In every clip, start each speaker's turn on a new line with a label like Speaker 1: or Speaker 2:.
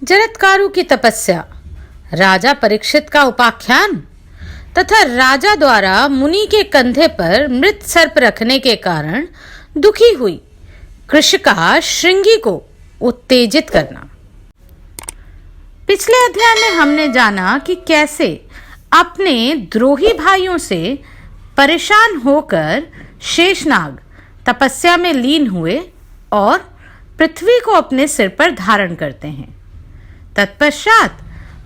Speaker 1: जरत्कारु की तपस्या, राजा परीक्षित का उपाख्यान तथा राजा द्वारा मुनि के कंधे पर मृत सर्प रखने के कारण दुखी हुई कृषिका श्रृंगी को उत्तेजित करना। पिछले अध्याय में हमने जाना कि कैसे अपने द्रोही भाइयों से परेशान होकर शेषनाग तपस्या में लीन हुए और पृथ्वी को अपने सिर पर धारण करते हैं। तत्पश्चात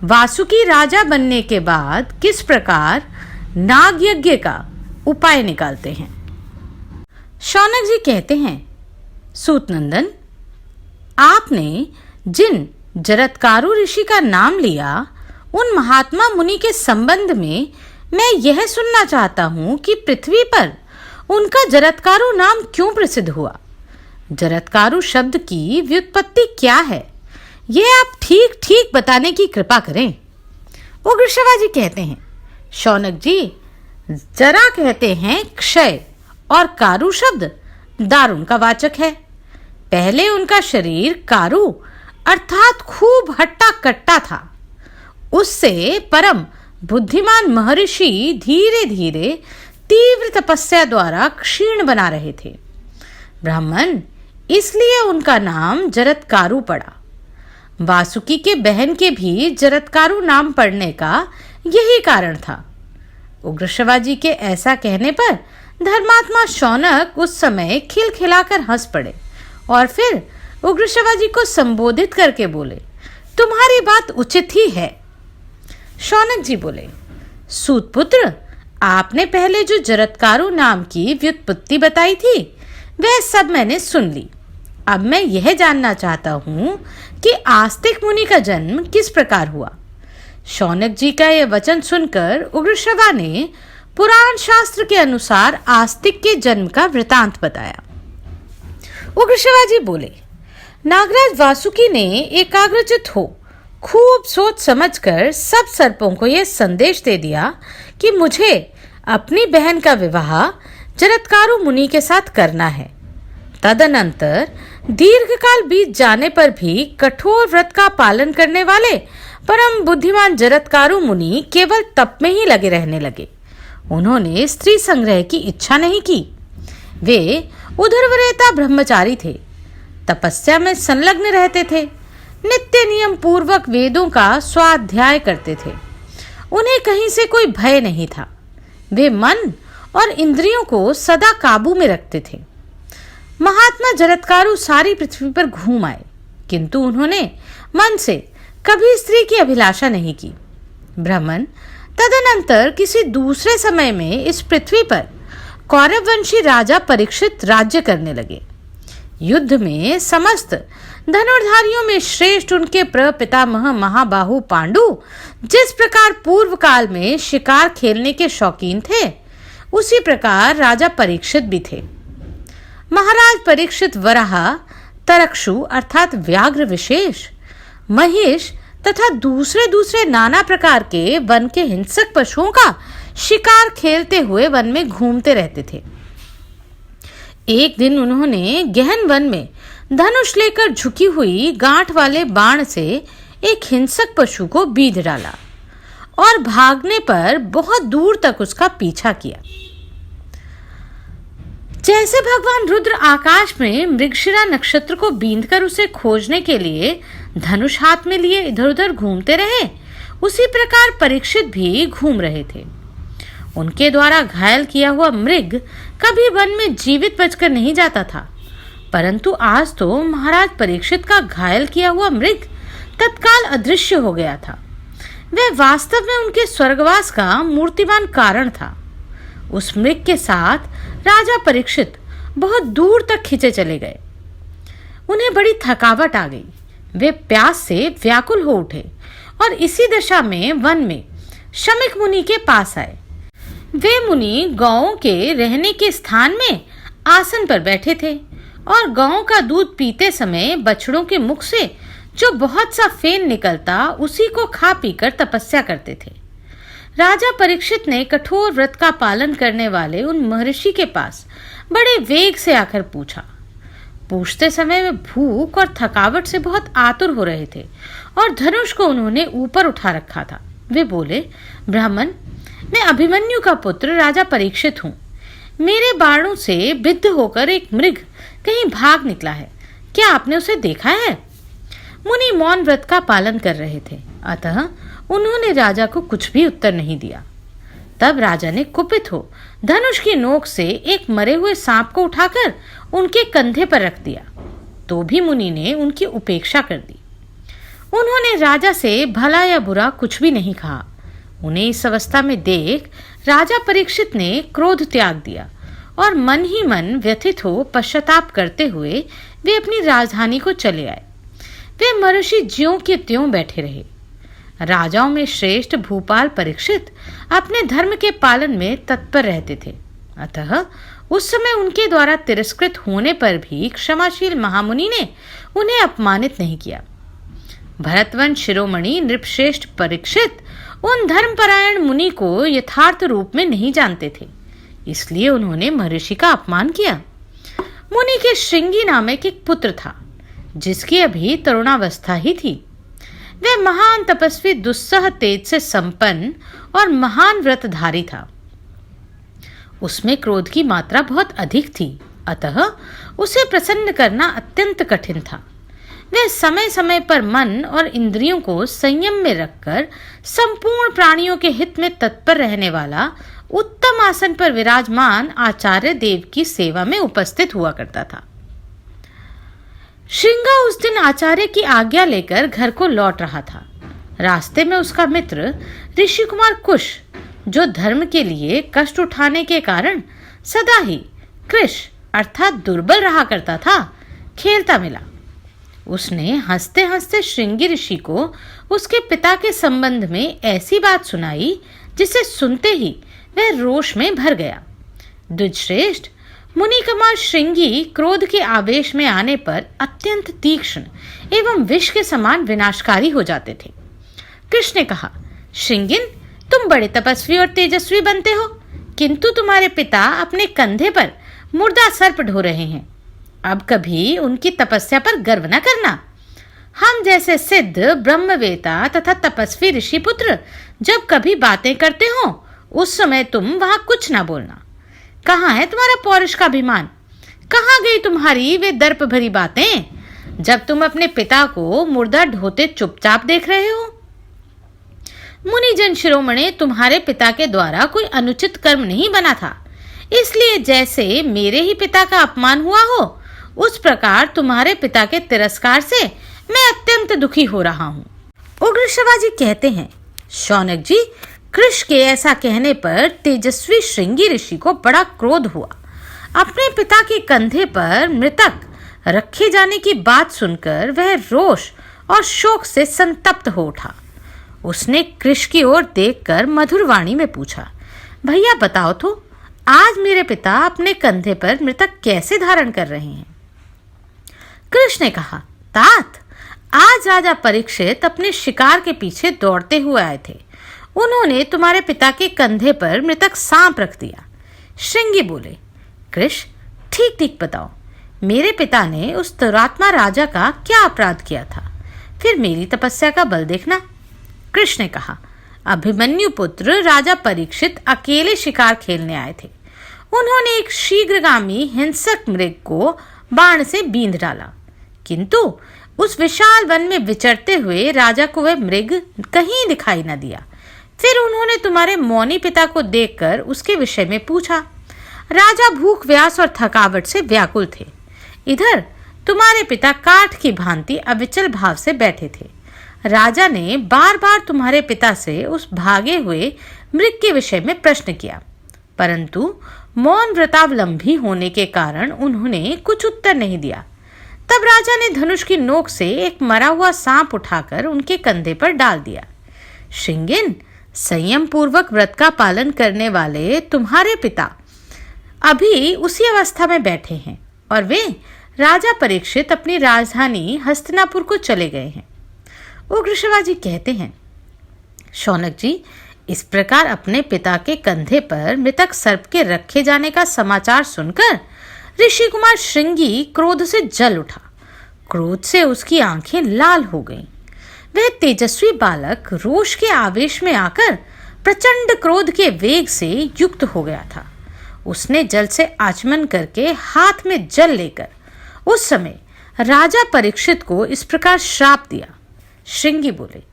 Speaker 1: वासुकी राजा बनने के बाद किस प्रकार नाग यज्ञ का उपाय निकालते हैं। शौनक जी कहते हैं, सूतनंदन, आपने जिन जरत्कारु ऋषि का नाम लिया, उन महात्मा मुनि के संबंध में मैं यह सुनना चाहता हूं कि पृथ्वी पर उनका जरत्कारु नाम क्यों प्रसिद्ध हुआ। जरत्कारु शब्द की व्युत्पत्ति क्या है, यह आप ठीक ठीक बताने की कृपा करें। उग्रश्रवा जी कहते हैं, शौनक जी, जरा कहते हैं क्षय और कारु शब्द दारुण का वाचक है। पहले उनका शरीर कारु अर्थात खूब हट्टा कट्टा था। उससे परम बुद्धिमान महर्षि धीरे धीरे तीव्र तपस्या द्वारा क्षीण बना रहे थे। ब्राह्मण, इसलिए उनका नाम जरत्कारु पड़ा। वासुकी के बहन के भी जरत्कारु नाम पड़ने का यही कारण था। उग्रश्रवा जी के ऐसा कहने पर धर्मात्मा शौनक उस समय खिलखिलाकर हंस पड़े और फिर उग्रश्रवा जी को संबोधित करके बोले, तुम्हारी बात उचित ही है। शौनक जी बोले, सूतपुत्र, आपने पहले जो जरत्कारु नाम की व्युत्पत्ति बताई थी वह सब मैंने सुन ली। अब मैं यह जानना चाहता हूं कि आस्तिक मुनि का जन्म किस प्रकार हुआ। शौनक जी का यह वचन सुनकर उग्रश्रवा ने पुराण शास्त्र के अनुसार आस्तिक के जन्म का वृतांत बताया। उग्रश्रवा जी बोले, नागराज वासुकी ने एकाग्रचित हो खूब सोच समझकर सब सर्पों को यह संदेश दे दिया कि मुझे अपनी बहन का विवाह जरत्कारु मुनि के साथ करना है। तदनंतर दीर्घकाल बीत जाने पर भी कठोर व्रत का पालन करने वाले परम बुद्धिमान जरत्कारु मुनि केवल तप में ही लगे रहने लगे। उन्होंने स्त्री संग्रह की इच्छा नहीं की। वे उदरवरेता ब्रह्मचारी थे, तपस्या में संलग्न रहते थे, नित्य नियम पूर्वक वेदों का स्वाध्याय करते थे। उन्हें कहीं से कोई भय नहीं था। वे मन और इंद्रियों को सदा काबू में रखते थे। महात्मा जरत्कारु सारी पृथ्वी पर घूम आए, किंतु उन्होंने मन से कभी स्त्री की अभिलाषा नहीं की। ब्राह्मण, तदनंतर किसी दूसरे समय में इस पृथ्वी पर कौरववंशी राजा परीक्षित राज्य करने लगे। युद्ध में समस्त धनुर्धारियों में श्रेष्ठ उनके प्रपितामह महाबाहु पांडु जिस प्रकार पूर्व काल में शिकार खेलने के शौकीन थे, उसी प्रकार राजा परीक्षित भी थे। महाराज परीक्षित वराह, तरक्षु अर्थात व्याघ्र विशेष, महिष तथा दूसरे दूसरे नाना प्रकार के वन के हिंसक पशुओं का शिकार खेलते हुए वन में घूमते रहते थे। एक दिन उन्होंने गहन वन में धनुष लेकर झुकी हुई गांठ वाले बाण से एक हिंसक पशु को बीध डाला और भागने पर बहुत दूर तक उसका पीछा किया। जैसे भगवान रुद्र आकाश में मृगशिरा नक्षत्र को बींधकर उसे खोजने के लिए धनुष हाथ में लिए इधर उधर घूमते रहे, उसी प्रकार परीक्षित भी घूम रहे थे। उनके द्वारा घायल किया हुआ मृग कभी वन में जीवित बचकर नहीं जाता था, परंतु आज तो महाराज परीक्षित का घायल किया हुआ मृग तत्काल अदृश्य हो गया था। वह वास्तव में उनके स्वर्गवास का मूर्तिमान कारण था। उस मृग के साथ राजा परीक्षित बहुत दूर तक खींचे चले गए। उन्हें बड़ी थकावट आ गई। वे प्यास से व्याकुल हो उठे और इसी दशा में वन में शमिक मुनि के पास आए। वे मुनि गौओं के रहने के स्थान में आसन पर बैठे थे और गौओं का दूध पीते समय बछड़ों के मुख से जो बहुत सा फेन निकलता, उसी को खा पीकर तपस्या करते थे। राजा परीक्षित ने कठोर व्रत का पालन करने वाले उन महर्षि के पास बड़े वेग से आकर पूछा, पूछते समय वे भूख और थकावट से बहुत आतुर हो रहे थे और धनुष को उन्होंने ऊपर उठा रखा था। वे बोले, ब्राह्मण, मैं अभिमन्यु का पुत्र राजा परीक्षित हूँ। मेरे बाणों से बिद्ध होकर एक मृग कहीं भाग निकला है। क्या आपने उसे देखा है? मुनि मौन व्रत का पालन कर रहे थे, अतः उन्होंने राजा को कुछ भी उत्तर नहीं दिया। तब राजा ने कुपित हो धनुष की नोक से एक मरे हुए सांप को उठाकर उनके कंधे पर रख दिया, तो भी मुनि ने उनकी उपेक्षा कर दी। उन्होंने राजा से भला या बुरा कुछ भी नहीं कहा। उन्हें इस अवस्था में देख राजा परीक्षित ने क्रोध त्याग दिया और मन ही मन व्यथित हो पश्चाताप करते हुए वे अपनी राजधानी को चले आए। वे महर्षि ज्यों के त्यों बैठे रहे। राजाओं में श्रेष्ठ भूपाल परीक्षित अपने धर्म के पालन में तत्पर रहते थे, अतः उस समय उनके द्वारा तिरस्कृत होने पर भी क्षमाशील महामुनि ने उन्हें अपमानित नहीं किया। भरतवंश शिरोमणि नृपश्रेष्ठ परीक्षित उन धर्मपरायण मुनि को यथार्थ रूप में नहीं जानते थे, इसलिए उन्होंने महर्षि का अपमान किया। मुनि के श्रृंगी नामक एक पुत्र था, जिसकी अभी तरुणावस्था ही थी। वह महान तपस्वी, दुस्सह तेज से संपन्न और महान व्रतधारी था। उसमें क्रोध की मात्रा बहुत अधिक थी, अतः उसे प्रसन्न करना अत्यंत कठिन था। वह समय समय पर मन और इंद्रियों को संयम में रखकर संपूर्ण प्राणियों के हित में तत्पर रहने वाला उत्तम आसन पर विराजमान आचार्य देव की सेवा में उपस्थित हुआ करता था। श्रृंगा उस दिन आचार्य की आज्ञा लेकर घर को लौट रहा था। रास्ते में उसका मित्र ऋषि कुमार कुश, जो धर्म के लिए कष्ट उठाने के कारण सदा ही कृश अर्थात दुर्बल रहा करता था, खेलता मिला। उसने हंसते हंसते श्रृंगी ऋषि को उसके पिता के संबंध में ऐसी बात सुनाई जिसे सुनते ही वह रोष में भर गया। द्विजश्रेष्ठ, मुनि कुमार श्रृंगी क्रोध के आवेश में आने पर अत्यंत तीक्ष्ण एवं विष के समान विनाशकारी हो जाते थे। कृष्ण ने कहा, श्रृंगिन, तुम बड़े तपस्वी और तेजस्वी बनते हो, किंतु तुम्हारे पिता अपने कंधे पर मुर्दा सर्प ढो रहे हैं। अब कभी उनकी तपस्या पर गर्व न करना। हम जैसे सिद्ध ब्रह्मवेता तथा तपस्वी ऋषि पुत्र जब कभी बातें करते हो, उस समय तुम वहां कुछ ना बोलना। कहाँ है तुम्हारा पौरुष का अभिमान? कहाँ गई तुम्हारी वे दर्प भरी बातें, जब तुम अपने पिता को मुर्दा ढोते चुपचाप देख रहे हो? मुनिजन शिरोमणि, तुम्हारे पिता के द्वारा कोई अनुचित कर्म नहीं बना था, इसलिए जैसे मेरे ही पिता का अपमान हुआ हो, उस प्रकार तुम्हारे पिता के तिरस्कार से मैं अत्यंत दुखी हो रहा हूँ। उग्र शिवाजी कहते हैं, शौनक जी, कृष के ऐसा कहने पर तेजस्वी श्रृंगी ऋषि को बड़ा क्रोध हुआ। अपने पिता के कंधे पर मृतक रखे जाने की बात सुनकर वह रोष और शोक से संतप्त हो उठा। उसने कृष की ओर देखकर मधुर वाणी में पूछा, भैया बताओ तो, आज मेरे पिता अपने कंधे पर मृतक कैसे धारण कर रहे हैं? कृष्ण ने कहा, तात, आज राजा परीक्षित अपने शिकार के पीछे दौड़ते हुए आए थे। उन्होंने तुम्हारे पिता के कंधे पर मृतक सांप रख दिया। श्रृंगी बोले, कृष्ण, ठीक ठीक बताओ, मेरे पिता ने उस दुरात्मा राजा का क्या अपराध किया था? फिर मेरी तपस्या का बल देखना। कृष्ण ने कहा, अभिमन्यु पुत्र राजा परीक्षित अकेले शिकार खेलने आए थे। उन्होंने एक शीघ्रगामी हिंसक मृग को बाण से बींध डाला, किंतु उस विशाल वन में विचरते हुए राजा को वह मृग कहीं दिखाई न दिया। फिर उन्होंने तुम्हारे मौनी पिता को देखकर उसके विषय में पूछा। राजा भूख, व्यास और थकावट से व्याकुल थे। इधर तुम्हारे पिता काठ की भांति अविचल भाव से बैठे थे। राजा ने बार बार तुम्हारे पिता से उस भागे हुए मृग के विषय में प्रश्न किया, परंतु मौन व्रतावलंबी होने के कारण उन्होंने कुछ उत्तर नहीं दिया। तब राजा ने धनुष की नोक से एक मरा हुआ सांप उठाकर उनके कंधे पर डाल दिया। श्रृंगिन, संयम पूर्वक व्रत का पालन करने वाले तुम्हारे पिता अभी उसी अवस्था में बैठे हैं और वे राजा परीक्षित अपनी राजधानी हस्तिनापुर को चले गए हैं। उग्र शिवाजी कहते हैं, शौनक जी, इस प्रकार अपने पिता के कंधे पर मृतक सर्प के रखे जाने का समाचार सुनकर ऋषि कुमार श्रृंगी क्रोध से जल उठा। क्रोध से उसकी आंखें लाल हो गईं। वह तेजस्वी बालक रोष के आवेश में आकर प्रचंड क्रोध के वेग से युक्त हो गया था। उसने जल से आचमन करके हाथ में जल लेकर उस समय राजा परीक्षित को इस प्रकार श्राप दिया। श्रृंगी बोले,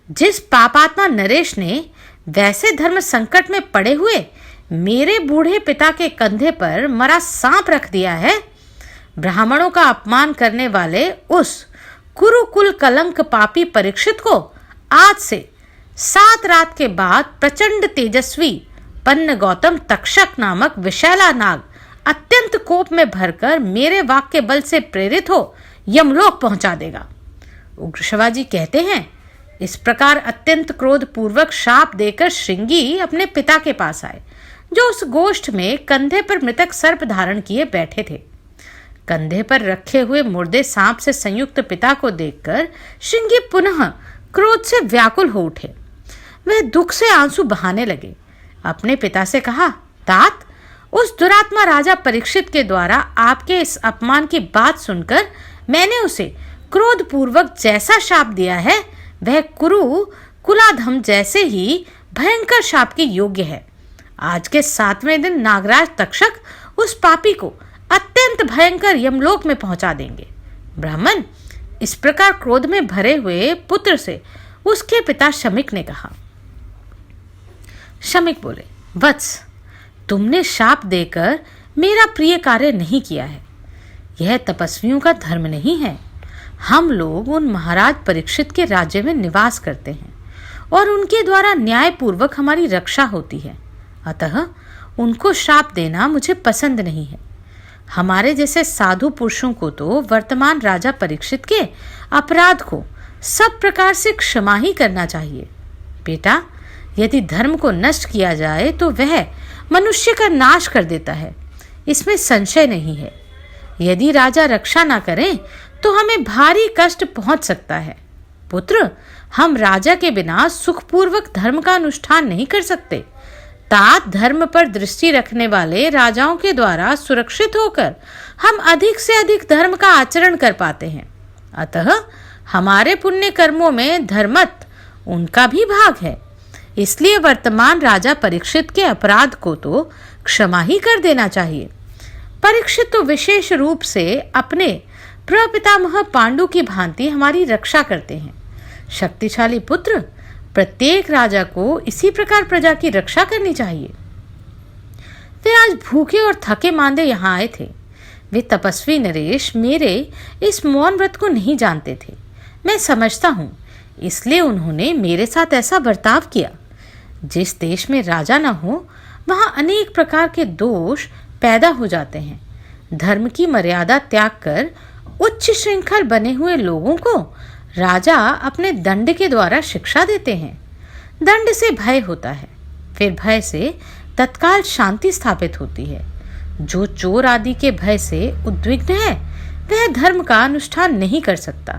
Speaker 1: जिस पापात्मा नरेश ने वैसे धर्म संकट में पड़े हुए मेरे बूढ़े पिता के कंधे पर मरा सांप रख दिया है, ब्राह्मणों का अपमान करने वाले उस कुरुकुल कलंक पापी परीक्षित को आज से 7 रात के बाद प्रचंड तेजस्वी पन्न गौतम तक्षक नामक विशैला नाग अत्यंत कोप में भरकर मेरे वाक के बल से प्रेरित हो यमलोक पहुंचा देगा। उग्र शिवाजी कहते हैं, इस प्रकार अत्यंत क्रोध पूर्वक शाप देकर श्रृंगी अपने पिता के पास आए, जो उस गोष्ठ में कंधे पर मृतक सर्प धारण किए बैठे थे। कंधे पर रखे हुए मुर्दे सांप से संयुक्त पिता को देखकर श्रृंगी पुनः क्रोध से व्याकुल हो उठे। वह दुख से आंसू बहाने लगे। अपने पिता से कहा, तात, उस दुरात्मा राजा परीक्षित के द्वारा आपके इस अपमान की बात सुनकर मैंने उसे क्रोध पूर्वक जैसा शाप दिया है वह कुरु कुलाधम जैसे ही भयंकर शाप के योग्य है। आज के 7वें दिन नागराज तक्षक उस पापी को अत्यंत भयंकर यमलोक में पहुंचा देंगे। ब्राह्मण, इस प्रकार क्रोध में भरे हुए पुत्र से उसके पिता शमिक ने कहा। शमिक बोले, वत्स, तुमने शाप देकर मेरा प्रिय कार्य नहीं किया है। यह तपस्वियों का धर्म नहीं है। हम लोग उन महाराज परीक्षित के राज्य में निवास करते हैं और उनके द्वारा न्यायपूर्वक हमारी रक्षा होती है। अतः उनको शाप देना मुझे पसंद नहीं है। हमारे जैसे साधु पुरुषों को तो वर्तमान राजा परीक्षित के अपराध को सब प्रकार से क्षमा ही करना चाहिए। बेटा, यदि धर्म को नष्ट किया जाए तो वह मनुष्य का नाश कर देता है, इसमें संशय नहीं है। यदि राजा रक्षा ना करें तो हमें भारी कष्ट पहुंच सकता है। पुत्र, हम राजा के बिना सुखपूर्वक धर्म का अनुष्ठान नहीं कर सकते। तात, धर्म पर दृष्टि रखने वाले राजाओं के द्वारा सुरक्षित होकर हम अधिक से अधिक धर्म का आचरण कर पाते हैं। अतः हमारे पुण्य कर्मों में धर्मत उनका भी भाग है। इसलिए वर्तमान राजा परीक्षित के अपराध को तो क्षमा ही कर देना चाहिए। परीक्षित तो विशेष रूप से अपने प्रपितामह पांडु की भांति हमारी रक्षा करते हैं। शक्तिशाली पुत्र, प्रत्येक राजा को इसी प्रकार प्रजा की रक्षा करनी चाहिए। वे आज भूखे और थके मांदे यहाँ आए थे। वे तपस्वी नरेश मेरे इस मौन व्रत को नहीं जानते थे। मैं समझता हूँ, इसलिए उन्होंने मेरे साथ ऐसा बर्ताव किया। जिस देश में राजा न हो वहाँ अनेक प्रकार के दोष पैदा हो जाते हैं। धर्म की मर्यादा त्याग कर उच्च श्रृंखल बने हुए लोगों को राजा अपने दंड के द्वारा शिक्षा देते हैं। दंड से भय होता है, फिर भय से तत्काल शांति स्थापित होती है। जो चोर आदि के भय से उद्विग्न है वह धर्म का अनुष्ठान नहीं कर सकता।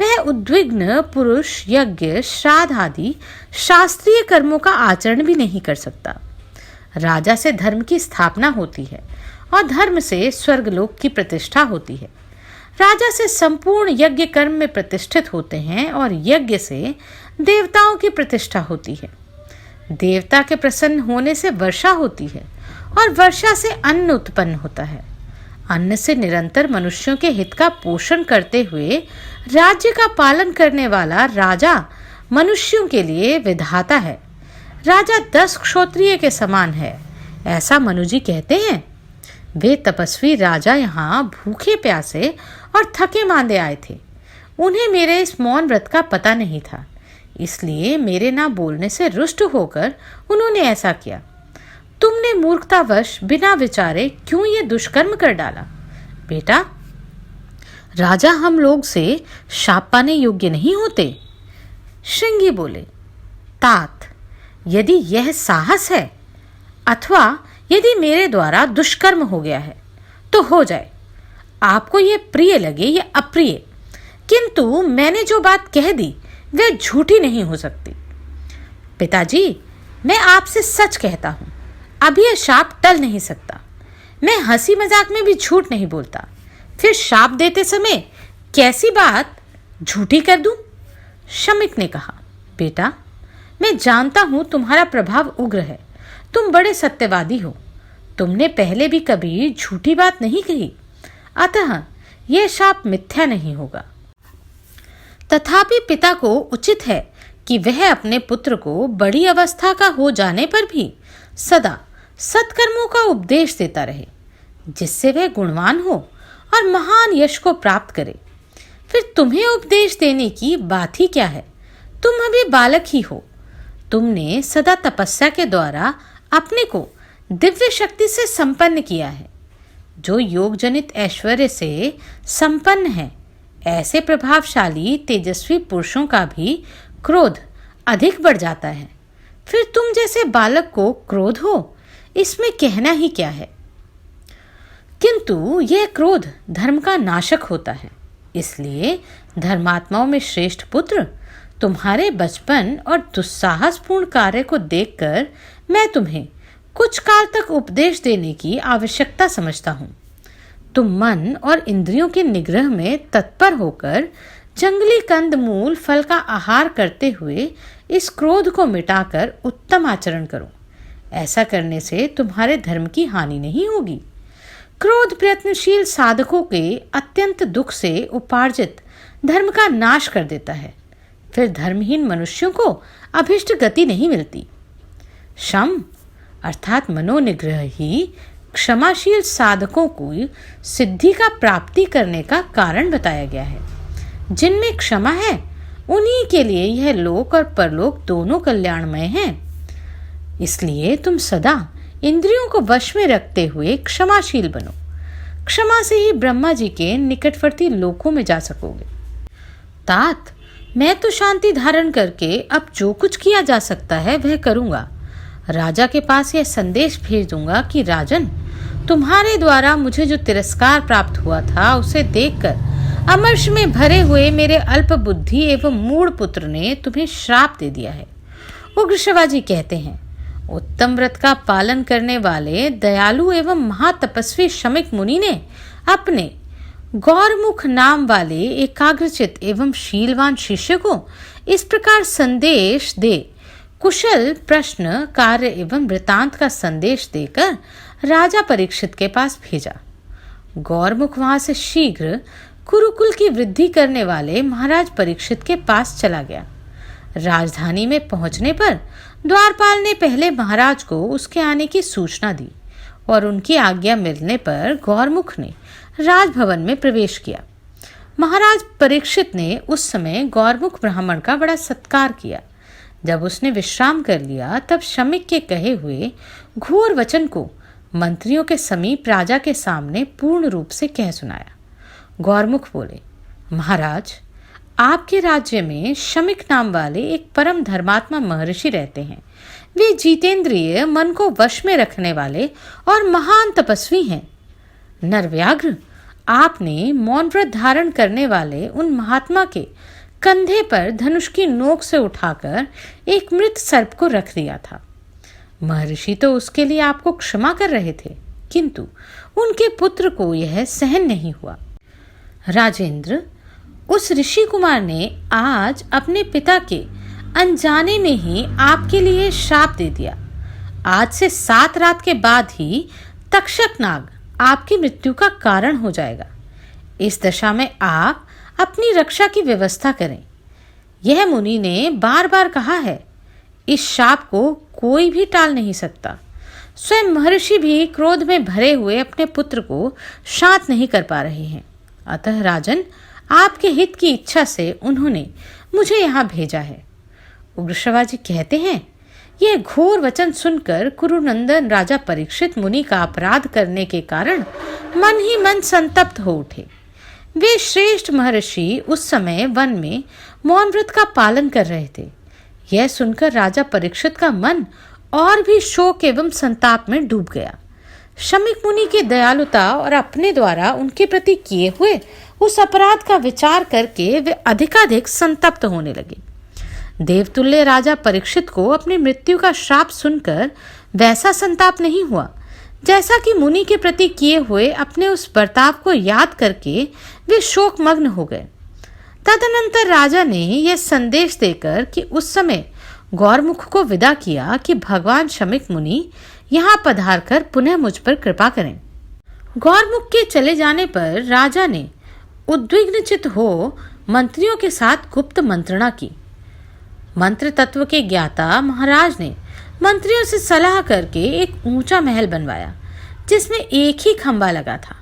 Speaker 1: वह उद्विग्न पुरुष यज्ञ, श्राद्ध आदि शास्त्रीय कर्मों का आचरण भी नहीं कर सकता। राजा से धर्म की स्थापना होती है और धर्म से स्वर्गलोक की प्रतिष्ठा होती है। राजा से संपूर्ण यज्ञ कर्म में प्रतिष्ठित होते हैं और यज्ञ से देवताओं की प्रतिष्ठा होती है। देवता के प्रसन्न होने से वर्षा होती है और वर्षा से अन्न उत्पन्न होता है। अन्न से निरंतर मनुष्यों के हित का पोषण करते हुए राज्य का पालन करने वाला राजा मनुष्यों के लिए विधाता है। राजा 10 क्षत्रिय के समान है, ऐसा मनुजी कहते हैं। वे तपस्वी राजा यहाँ भूखे प्यासे और थके मांदे आए थे। उन्हें मेरे इस मौन व्रत का पता नहीं था, इसलिए मेरे ना बोलने से रुष्ट होकर उन्होंने ऐसा किया। तुमने मूर्खतावश बिना विचारे क्यों ये दुष्कर्म कर डाला? बेटा, राजा हम लोग से शाप पाने योग्य नहीं होते। श्रृंगी बोले, तात, यदि यह साहस है अथवा यदि मेरे द्वारा दुष्कर्म हो गया है तो हो जाए। आपको ये प्रिय लगे या अप्रिय, किंतु मैंने जो बात कह दी वह झूठी नहीं हो सकती। पिताजी, मैं आपसे सच कहता हूँ, अभी यह शाप टल नहीं सकता। मैं हंसी मजाक में भी झूठ नहीं बोलता, फिर शाप देते समय कैसी बात झूठी कर दूं? शमीक ने कहा, बेटा, मैं जानता हूं तुम्हारा प्रभाव उग्र है, तुम बड़े सत्यवादी हो, तुमने पहले भी कभी झूठी बात नहीं कही, अतः यह शाप मिथ्या नहीं होगा। तथापि पिता को उचित है कि वह अपने पुत्र को बड़ी अवस्था का हो जाने पर भी सदा सत्कर्मों का उपदेश देता रहे, जिससे वह गुणवान हो और महान यश को प्राप्त करे। फिर तुम्हें उपदेश देने की बात ही क्या है? तुम अभी बालक ही हो। तुमने सदा तपस्या के द्वारा अपने को दिव्य शक्ति से संपन्न किया है। जो योग जनित ऐश्वर्य से संपन्न है, ऐसे प्रभावशाली तेजस्वी पुरुषों का भी क्रोध अधिक बढ़ जाता है। फिर तुम जैसे बालक को क्रोध हो, इसमें कहना ही क्या है? किंतु यह क्रोध धर्म का नाशक होता है। इसलिए धर्मात्माओं में श्रेष्ठ पुत्र, तुम्हारे बचपन और दुस्साहसपूर्ण कार्य को देखकर मैं तुम्हें कुछ काल तक उपदेश देने की आवश्यकता समझता हूँ। तुम मन और इंद्रियों के निग्रह में तत्पर होकर जंगली कंद मूल फल का आहार करते हुए इस क्रोध को मिटाकर उत्तम आचरण करो। ऐसा करने से तुम्हारे धर्म की हानि नहीं होगी। क्रोध प्रयत्नशील साधकों के अत्यंत दुख से उपार्जित धर्म का नाश कर देता है। फिर धर्महीन मनुष्यों को अभिष्ट गति नहीं मिलती। शम अर्थात मनोनिग्रह ही क्षमाशील साधकों को सिद्धि का प्राप्ति करने का कारण बताया गया है। जिनमें क्षमा है, उन्हीं के लिए यह लोक और परलोक दोनों कल्याणमय हैं। इसलिए तुम सदा इंद्रियों को वश में रखते हुए क्षमाशील बनो। क्षमा से ही ब्रह्मा जी के निकटवर्ती लोकों में जा सकोगे। तात, मैं तो शांति धारण करके अब जो कुछ किया जा सकता है वह करूंगा। राजा के पास यह संदेश भेज दूंगा कि राजन, तुम्हारे द्वारा मुझे जो तिरस्कार प्राप्त हुआ था, उसे देखकर अमर्ष में भरे हुए मेरे अल्प बुद्धि एवं मूढ़ पुत्र ने तुम्हें श्राप दे दिया है। उग्र शिवाजी कहते हैं, उत्तम व्रत का पालन करने वाले दयालु एवं महातपस्वी शमीक मुनि ने अपने गौरमुख नाम वाले एकाग्रचित एवं शीलवान शिष्य को इस प्रकार संदेश दे कुशल प्रश्न कार्य एवं वृतांत का संदेश देकर राजा परीक्षित के पास भेजा। गौरमुख वहां से शीघ्र कुरुकुल की वृद्धि करने वाले महाराज परीक्षित के पास चला गया। राजधानी में पहुंचने पर द्वारपाल ने पहले महाराज को उसके आने की सूचना दी और उनकी आज्ञा मिलने पर गौरमुख ने राजभवन में प्रवेश किया। महाराज परीक्षित ने उस समय गौरमुख ब्राह्मण का बड़ा सत्कार किया। जब उसने विश्राम कर लिया, तब शमीक के कहे हुए घोर वचन को मंत्रियों के समीप राजा के सामने पूर्ण रूप से कह सुनाया। गौरमुख बोले, महाराज, आपके राज्य में शमीक नाम वाले एक परम धर्मात्मा महर्षि रहते हैं। वे जितेंद्रिय, मन को वश में रखने वाले और महान तपस्वी हैं। नरव्याघ्र, आपने मौन व्रत धारण करने वाले उन महात्मा के कंधे पर धनुष की नोक से उठाकर एक मृत सर्प को रख दिया था। महर्षि तो उसके लिए आपको क्षमा कर रहे थे, किंतु उनके पुत्र को यह सहन नहीं हुआ। राजेंद्र, उस ऋषि कुमार ने आज अपने पिता के अनजाने में ही आपके लिए शाप दे दिया। आज से 7 रात के बाद ही तक्षक नाग आपकी मृत्यु का कारण हो जाएगा। इस दशा में आप अपनी रक्षा की व्यवस्था करें। यह मुनि ने बार बार कहा है। इस शाप को कोई भी टाल नहीं सकता। स्वयं महर्षि भी क्रोध में भरे हुए अपने पुत्र को शांत नहीं कर पा रहे हैं। अतः राजन, आपके हित की इच्छा से उन्होंने मुझे यहाँ भेजा है। उग्र शिवाजी कहते हैं, यह घोर वचन सुनकर कुरुनंदन राजा परीक्षित मुनि का अपराध करने के कारण मन ही मन संतप्त हो उठे। वे श्रेष्ठ महर्षि उस समय वन में मौन व्रत का पालन कर रहे थे। यह सुनकर राजा परीक्षित का मन और भी शोक एवं संताप में डूब गया। शमीक मुनि की दयालुता और अपने द्वारा उनके प्रति किए हुए उस अपराध का विचार करके वे अधिकाधिक संतप्त होने लगे। देवतुल्य राजा परीक्षित को अपनी मृत्यु का श्राप सुनकर वैसा संताप नहीं हुआ जैसा कि मुनि के प्रति किए हुए अपने उस बर्ताव को याद करके वे शोकमग्न हो गए। तदनंतर राजा ने यह संदेश देकर कि उस समय गौरमुख को विदा किया कि भगवान शमीक मुनि यहाँ पधार कर पुनः मुझ पर कृपा करें। गौरमुख के चले जाने पर राजा ने उद्विग्नचित हो मंत्रियों के साथ गुप्त मंत्रणा की। मंत्र तत्व के ज्ञाता महाराज ने मंत्रियों से सलाह करके एक ऊंचा महल बनवाया जिसमें एक ही खंबा लगा था।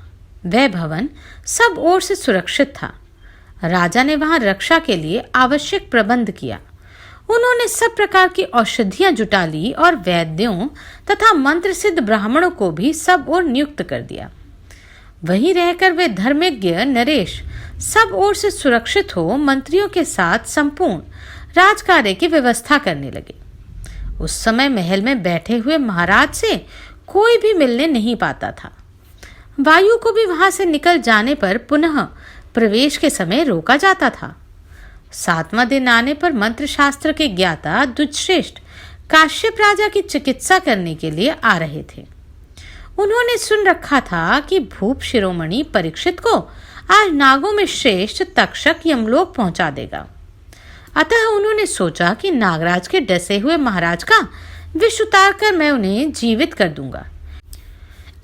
Speaker 1: वह भवन सब ओर से सुरक्षित था। राजा ने वहां रक्षा के लिए आवश्यक प्रबंध किया। उन्होंने सब प्रकार की औषधियां जुटा ली और वैद्यों तथा मंत्र सिद्ध ब्राह्मणों को भी सब ओर नियुक्त कर दिया। वहीं रहकर वे धर्मज्ञ नरेश सब ओर से सुरक्षित हो मंत्रियों के साथ संपूर्ण राजकार्य की व्यवस्था करने लगे। उस समय महल में बैठे हुए महाराज से कोई भी मिलने नहीं पाता था। वायु को भी वहां से निकल जाने पर पुनः प्रवेश के समय रोका जाता था। 7वां दिन आने पर मंत्र शास्त्र के ज्ञाता द्विजश्रेष्ठ काश्यप राजा की चिकित्सा करने के लिए आ रहे थे। उन्होंने सुन रखा था कि भूप शिरोमणि परीक्षित को आज नागों में श्रेष्ठ तक्षक यमलोक पहुंचा देगा। अतः उन्होंने सोचा कि नागराज के डसे हुए महाराज का विष उतार कर मैं उन्हें जीवित कर दूंगा।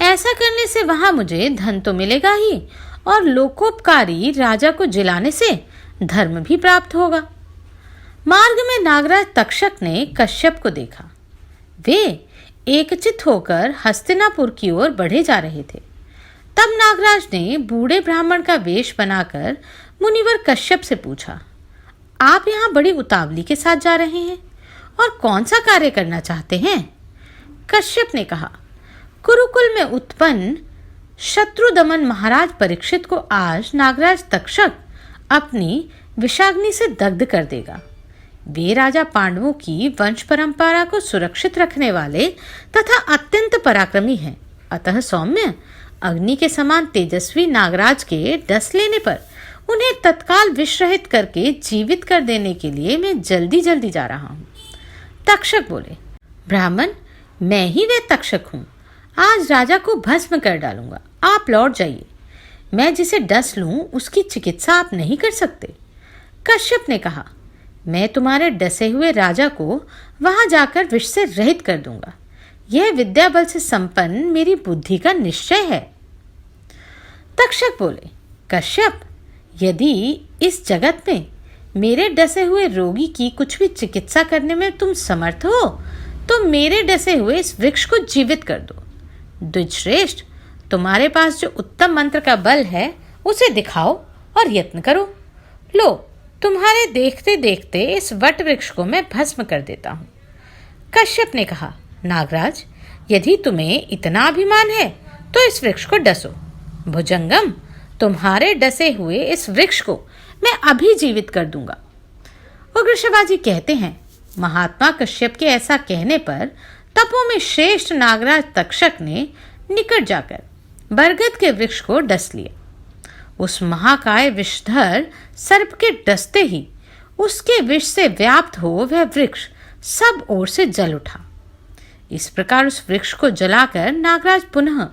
Speaker 1: ऐसा करने से वहां मुझे धन तो मिलेगा ही और लोकोपकारी राजा को जिलाने से धर्म भी प्राप्त होगा। मार्ग में नागराज तक्षक ने कश्यप को देखा। वे एकचित होकर हस्तिनापुर की ओर बढ़े जा रहे थे। तब नागराज ने बूढ़े ब्राह्मण का वेश बनाकर मुनिवर कश्यप से पूछा, आप यहाँ बड़ी उतावली के साथ जा रहे हैं और कौन सा कार्य करना चाहते हैं? कश्यप ने कहा, कुरुकुल में उत्पन्न शत्रुदमन महाराज परीक्षित को आज नागराज तक्षक अपनी विषाग्नि से दग्ध कर देगा। वे राजा पांडवों की वंश परंपरा को सुरक्षित रखने वाले तथा अत्यंत पराक्रमी हैं। अतः सौम्य अग्नि के समान तेजस्वी नागराज के डस लेने पर उन्हें तत्काल विष रहित करके जीवित कर देने के लिए मैं जल्दी जल्दी जा रहा हूँ। तक्षक बोले, ब्राह्मण, मैं ही वे तक्षक हूँ। आज राजा को भस्म कर डालूंगा। आप लौट जाइए। मैं जिसे डस लूं उसकी चिकित्सा आप नहीं कर सकते। कश्यप ने कहा, मैं तुम्हारे डसे हुए राजा को वहां जाकर विष से रहित कर दूंगा। यह विद्या बल से संपन्न मेरी बुद्धि का निश्चय है। तक्षक बोले, कश्यप, यदि इस जगत में मेरे डसे हुए रोगी की कुछ भी चिकित्सा करने में तुम समर्थ हो तो मेरे डसे हुए इस वृक्ष को जीवित कर दो। द्विजश्रेष्ठ, तुम्हारे पास जो उत्तम मंत्र का बल है उसे दिखाओ और यत्न करो। लो, तुम्हारे देखते देखते इस वट वृक्ष को मैं भस्म कर देता हूँ। कश्यप ने कहा, नागराज, यदि तुम्हें इतना अभिमान है तो इस वृक्ष को डसो। भुजंगम, तुम्हारे डसे हुए इस वृक्ष को मैं अभी जीवित कर दूंगा। उग्र शिवाजी कहते हैं, महात्मा कश्यप के ऐसा कहने पर तपों में श्रेष्ठ नागराज तक्षक ने निकट जाकर बरगद के वृक्ष को डस लिया। उस महाकाय विषधर सर्प के डसते ही उसके विष से व्याप्त हो वह वृक्ष सब ओर से जल उठा। इस प्रकार उस वृक्ष को जलाकर नागराज पुनः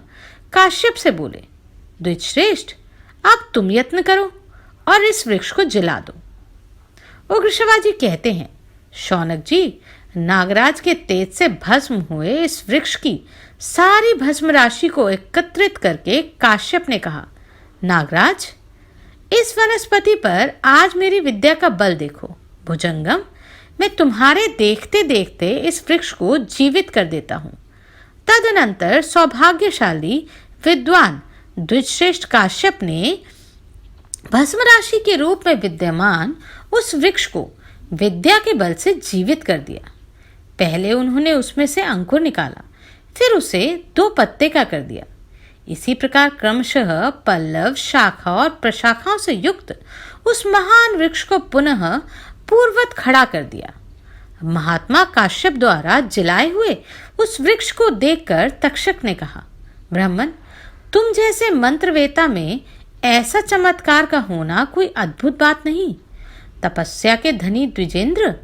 Speaker 1: काश्यप से बोले, द्विजश्रेष्ठ, अब तुम यत्न करो और इस वृक्ष को जला दो। उग्र शिवाजी कहते हैं, शौनक जी, नागराज के तेज से भस्म हुए इस वृक्ष की सारी भस्म राशि को एकत्रित करके काश्यप ने कहा, नागराज, इस वनस्पति पर आज मेरी विद्या का बल देखो। भुजंगम, मैं तुम्हारे देखते देखते इस वृक्ष को जीवित कर देता हूँ। तदनंतर सौभाग्यशाली विद्वान द्विजश्रेष्ठ काश्यप ने भस्म राशि के रूप में विद्यमान उस वृक्ष को विद्या के बल से जीवित कर दिया। पहले उन्होंने उसमें से अंकुर निकाला, फिर उसे 2 पत्ते का कर दिया। इसी प्रकार क्रमशः पल्लव, शाखा और प्रशाखाओं से युक्त उस महान वृक्ष को पुनः पूर्ववत खड़ा कर दिया। महात्मा काश्यप द्वारा जलाए हुए उस वृक्ष को देखकर तक्षक ने कहा, ब्राह्मण, तुम जैसे मंत्रवेता में ऐसा चमत्कार का होना कोई अद्भुत बात नहीं। तपस्या के धनी द्विजेंद्र,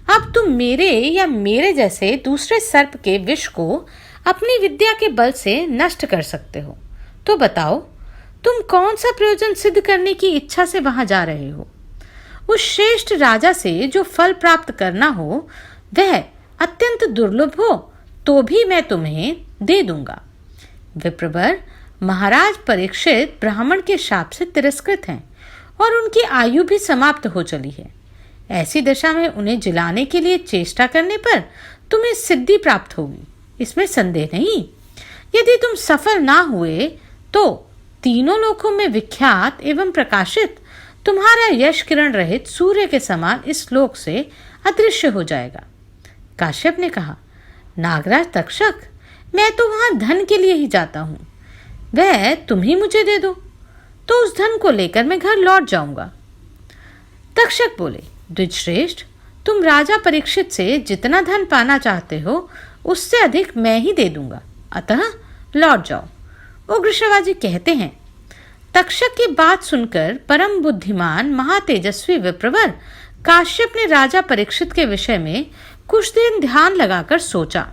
Speaker 1: अब तुम मेरे या मेरे जैसे दूसरे सर्प के विष को अपनी विद्या के बल से नष्ट कर सकते हो। तो बताओ, तुम कौन सा प्रयोजन सिद्ध करने की इच्छा से वहां जा रहे हो? उस श्रेष्ठ राजा से जो फल प्राप्त करना हो वह अत्यंत दुर्लभ हो तो भी मैं तुम्हें दे दूंगा। विप्रवर, महाराज परीक्षित ब्राह्मण के शाप से तिरस्कृत हैं और उनकी आयु भी समाप्त हो चली है। ऐसी दशा में उन्हें जिलाने के लिए चेष्टा करने पर तुम्हें सिद्धि प्राप्त होगी, इसमें संदेह नहीं। यदि तुम सफल ना हुए तो तीनों लोकों में विख्यात एवं प्रकाशित तुम्हारा यश किरण रहित सूर्य के समान इस लोक से अदृश्य हो जाएगा। काश्यप ने कहा, नागराज तक्षक, मैं तो वहां धन के लिए ही जाता हूं, वह तुम ही मुझे दे दो तो उस धन को लेकर मैं घर लौट जाऊंगा। तक्षक बोले, द्विजश्रेष्ठ, तुम राजा परीक्षित से जितना धन पाना चाहते हो उससे अधिक मैं ही दे दूंगा, अतः लौट जाओ। उग्रश्रवाजी कहते हैं, तक्षक की बात सुनकर परम बुद्धिमान महातेजस्वी विप्रवर काश्यप ने राजा परीक्षित के विषय में कुछ दिन ध्यान लगाकर सोचा।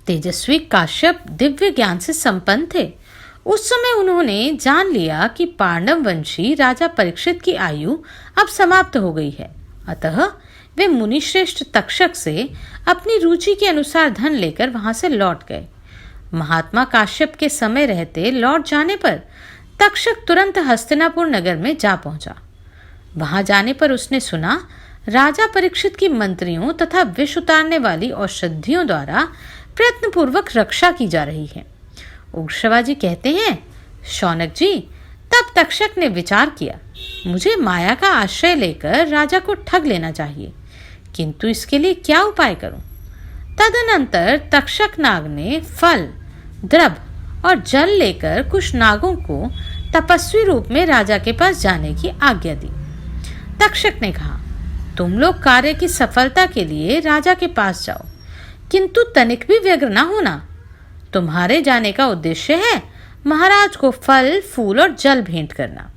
Speaker 1: तेजस्वी काश्यप दिव्य ज्ञान से संपन्न थे। उस समय उन्होंने जान लिया कि पांडव वंशी राजा परीक्षित की आयु अब समाप्त हो गई है, अतः वे मुनिश्रेष्ठ तक्षक से अपनी रुचि के अनुसार धन लेकर वहां से लौट गए। महात्मा काश्यप के समय रहते लौट जाने पर तक्षक तुरंत हस्तिनापुर नगर में जा पहुंचा। वहां जाने पर उसने सुना राजा परीक्षित की मंत्रियों तथा विष उतारने वाली औषधियों द्वारा प्रयत्नपूर्वक रक्षा की जा रही है। उग्रश्रवाजी कहते हैं, शौनक जी, तब तक्षक ने विचार किया, मुझे माया का आश्रय लेकर राजा को ठग लेना चाहिए, किंतु इसके लिए क्या उपाय करूं? तदनंतर तक्षक नाग ने फल, द्रव्य और जल लेकर कुछ नागों को तपस्वी रूप में राजा के पास जाने की आज्ञा दी। तक्षक ने कहा, तुम लोग कार्य की सफलता के लिए राजा के पास जाओ, किंतु तनिक भी व्यग्र न होना। तुम्हारे जाने का उद्देश्य है महाराज को फल, फूल और जल भेंट करना।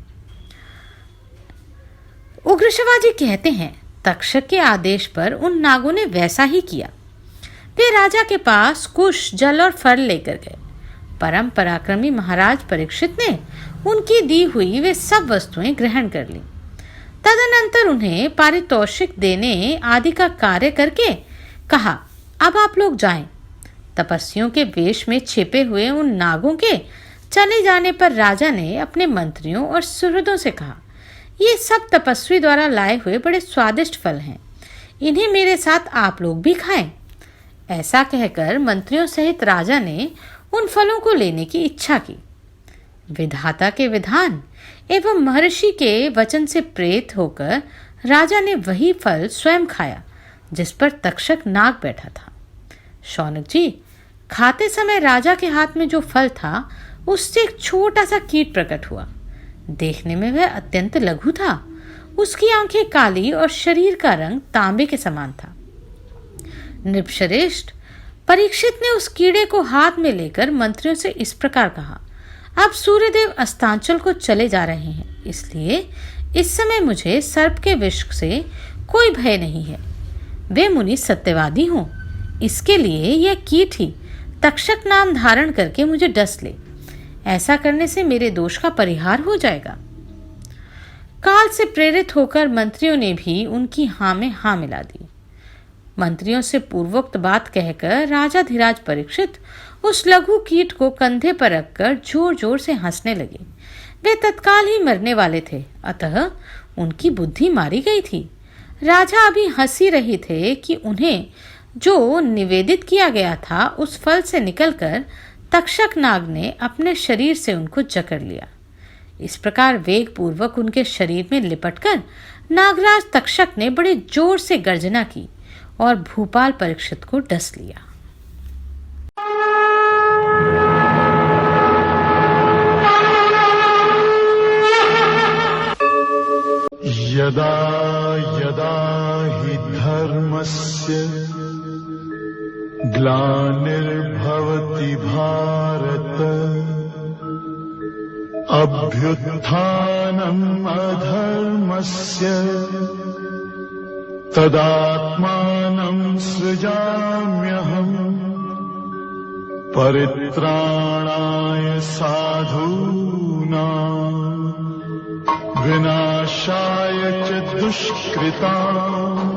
Speaker 1: उग्रश्रवाजी कहते हैं, तक्षक के आदेश पर उन नागों ने वैसा ही किया। वे राजा के पास कुश, जल और फल लेकर गए। परम पराक्रमी महाराज परीक्षित ने उनकी दी हुई वे सब वस्तुएं ग्रहण कर ली। तदनंतर उन्हें पारितोषिक देने आदि का कार्य करके कहा, अब आप लोग जाएं। तपस्वियों के वेश में छिपे हुए उन नागों के चले जाने पर राजा ने अपने मंत्रियों और सुहृदों से कहा, ये सब तपस्वी द्वारा लाए हुए बड़े स्वादिष्ट फल हैं, इन्हें मेरे साथ आप लोग भी खाएं। ऐसा कहकर मंत्रियों सहित राजा ने उन फलों को लेने की इच्छा की। विधाता के विधान एवं महर्षि के वचन से प्रेरित होकर राजा ने वही फल स्वयं खाया जिस पर तक्षक नाग बैठा था। शौनक जी, खाते समय राजा के हाथ में जो फल था उससे एक छोटा सा कीट प्रकट हुआ। देखने में वह अत्यंत लघु था। उसकी आंखें काली और शरीर का रंग तांबे के समान था। नृपश्रेष्ठ, परीक्षित ने उस कीड़े को हाथ में लेकर मंत्रियों से इस प्रकार कहा, अब सूर्यदेव अस्तांचल को चले जा रहे हैं, इसलिए इस समय मुझे सर्प के विष से कोई भय नहीं है। वे मुनि सत्यवादी हों, इसके लिए यह कीट ही तक्षक नाम धारण करके मुझे डस ले। ऐसा करने से मेरे दोष का परिहार हो जाएगा। काल से प्रेरित होकर मंत्रियों ने भी उनकी हाँ में हाँ मिला दी। मंत्रियों से पूर्वोक्त बात कहकर राजा धीराज परीक्षित उस लघु कीट को कंधे पर रखकर जोर जोर से हंसने लगे। वे तत्काल ही मरने वाले थे, अतः उनकी बुद्धि मारी गई थी। राजा अभी हंसी रहे थे कि उन्हें जो निवेदित किया गया था उस फल से निकलकर तक्षक नाग ने अपने शरीर से उनको जकड़ लिया। इस प्रकार वेग पूर्वक उनके शरीर में लिपटकर नागराज तक्षक ने बड़े जोर से गर्जना की और भूपाल परीक्षित को डस लिया।
Speaker 2: यदा यदा हि धर्मस्य ग्लानिर्भवति भारत अभ्युत्थानम् अधर्मस्य तदात्मानं सृजाम्यहम् परित्राणाय साधूनां विनाशाय च दुष्कृताम्